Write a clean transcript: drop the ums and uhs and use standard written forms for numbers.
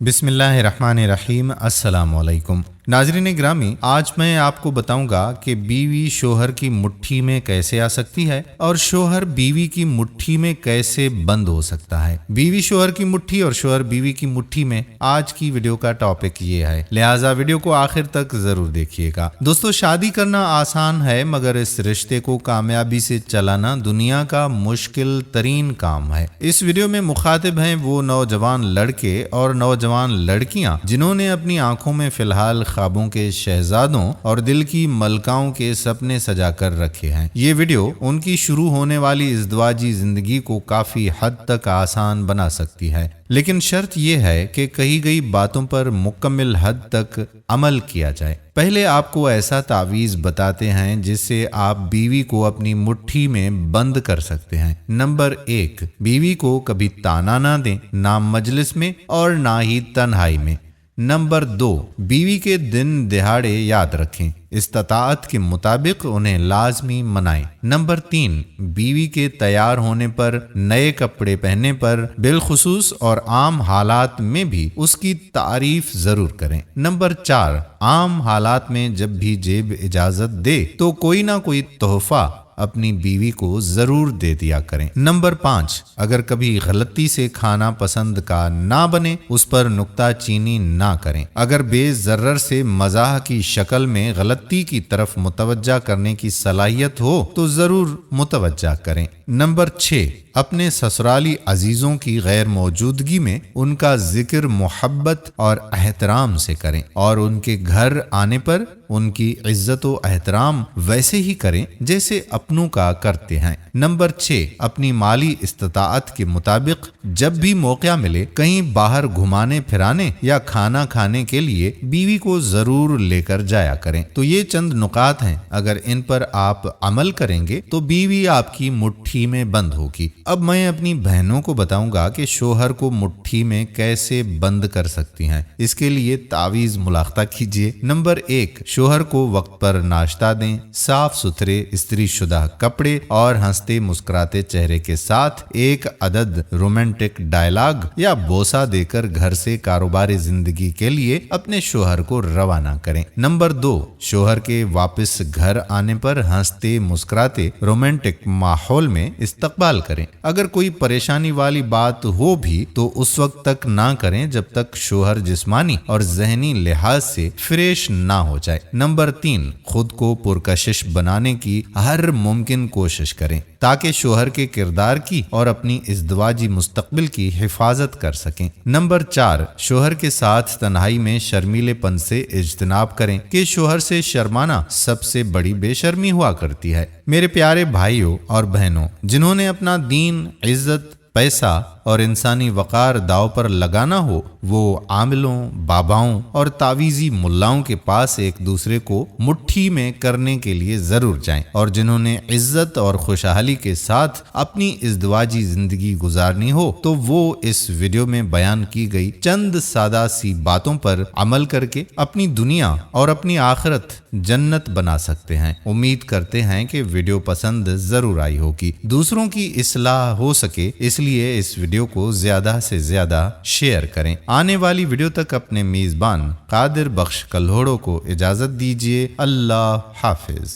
बिस्मिल्लाहिर्रहमानिर्रहीम। अस्सलाम वालेकुम नाज़रीन ग्रामी, आज मैं आपको बताऊंगा कि बीवी शोहर की मुट्ठी में कैसे आ सकती है और शोहर बीवी की मुट्ठी में कैसे बंद हो सकता है। बीवी शोहर की मुट्ठी और शोहर बीवी की मुट्ठी में आज की वीडियो का टॉपिक ये है, लिहाजा वीडियो को आखिर तक जरूर देखिएगा। दोस्तों, शादी करना आसान है मगर इस रिश्ते को कामयाबी से चलाना दुनिया का मुश्किल तरीन काम है। इस वीडियो में मुखातिब हैं वो नौजवान लड़के और नौजवान लड़कियां जिन्होंने अपनी आंखों में फिलहाल ख्वाबों के शहजादों और दिल की मलकाओं के सपने सजा कर रखे हैं। ये वीडियो उनकी शुरू होने वाली इज़्दवाजी जिंदगी को काफी हद तक आसान बना सकती है, लेकिन शर्त यह है कि कही गई बातों पर मुकम्मल हद तक अमल किया जाए। पहले आपको ऐसा तावीज़ बताते हैं जिससे आप बीवी को अपनी मुट्ठी में बंद कर सकते हैं। नंबर 1, बीवी को कभी ताना ना दें, ना मजलिस में और ना ही तन्हाई में। नंबर 2, बीवी के दिन दिहाड़े याद रखें, इस्ताअत के मुताबिक उन्हें लाजमी मनाएं। नंबर 3, बीवी के तैयार होने पर, नए कपड़े पहनने पर, बिलखुसूस और आम हालात में भी उसकी तारीफ जरूर करें। नंबर 4, आम हालात में जब भी जेब इजाजत दे तो कोई ना कोई तोहफा अपनी बीवी को जरूर दे दिया करें। नंबर 5, अगर कभी गलती से खाना पसंद का ना बने उस पर नुक्ता चीनी ना करें। अगर बेजर्र से मजाह की शक्ल में गलती की तरफ मुतवज्जा करने की सलाहियत हो तो जरूर मुतवज्जा करें। नंबर 6, अपने ससुराली अजीजों की गैर मौजूदगी में उनका जिक्र मोहब्बत और एहतराम से करें और उनके घर आने पर उनकी इज्जत व एहतराम वैसे ही करें जैसे अपनों का करते हैं। नंबर 6, अपनी माली इस्ताअत के मुताबिक जब भी मौका मिले कहीं बाहर घुमाने फिराने या खाना खाने के लिए बीवी को जरूर लेकर जाया करें। तो ये चंद नुकात हैं, अगर इन पर आप अमल करेंगे तो बीवी आपकी मुट्ठी में बंद होगी। अब मैं अपनी बहनों को बताऊंगा कि शोहर को मुट्ठी में कैसे बंद कर सकती हैं। इसके लिए तावीज़ मुलाख्ता कीजिए। नंबर 1, शोहर को वक्त पर नाश्ता दें, साफ सुथरे इस्त्री शुदा कपड़े और हंसते मुस्कुराते चेहरे के साथ एक अदद रोमांटिक डायलॉग या बोसा देकर घर से कारोबारी जिंदगी के लिए अपने शोहर को रवाना करें। नंबर 2, शोहर के वापस घर आने पर हंसते मुस्कुराते रोमांटिक माहौल में इस्तकबाल करें। अगर कोई परेशानी वाली बात हो भी तो उस वक्त तक ना करें जब तक शोहर जिस्मानी और जहनी लिहाज से फ्रेश ना हो जाए। नंबर 3, खुद को पुरकशिश बनाने की हर मुमकिन कोशिश करें ताकि शोहर के किरदार की और अपनी इज़्दवाजी मुस्तकबिल की हिफाजत कर सकें। नंबर 4, शोहर के साथ तन्हाई में शर्मीलेपन से इज्तनाब करें कि शोहर से शर्माना सबसे बड़ी बेशर्मी हुआ करती है। मेरे प्यारे भाइयों और बहनों, जिन्होंने अपना दीन, इज्जत, पैसा और इंसानी वकार दाव पर लगाना हो वो आमिलों, बाबाओं और तावीज़ी मुल्लाओं के पास एक दूसरे को मुट्ठी में करने के लिए जरूर जाएं, और जिन्होंने इज्जत और खुशहाली के साथ अपनी इज़्दवाजी जिंदगी गुजारनी हो तो वो इस वीडियो में बयान की गई चंद सादा सी बातों पर अमल करके अपनी दुनिया और अपनी आखिरत जन्नत बना सकते हैं। उम्मीद करते हैं कि वीडियो पसंद जरूर आई होगी। दूसरों की इस्लाह हो सके इसलिए इस वीडियो को ज्यादा से ज्यादा शेयर करें। आने वाली वीडियो तक अपने मेजबान कादिर बख्श कल्होड़ो को इजाजत दीजिए। अल्लाह हाफिज।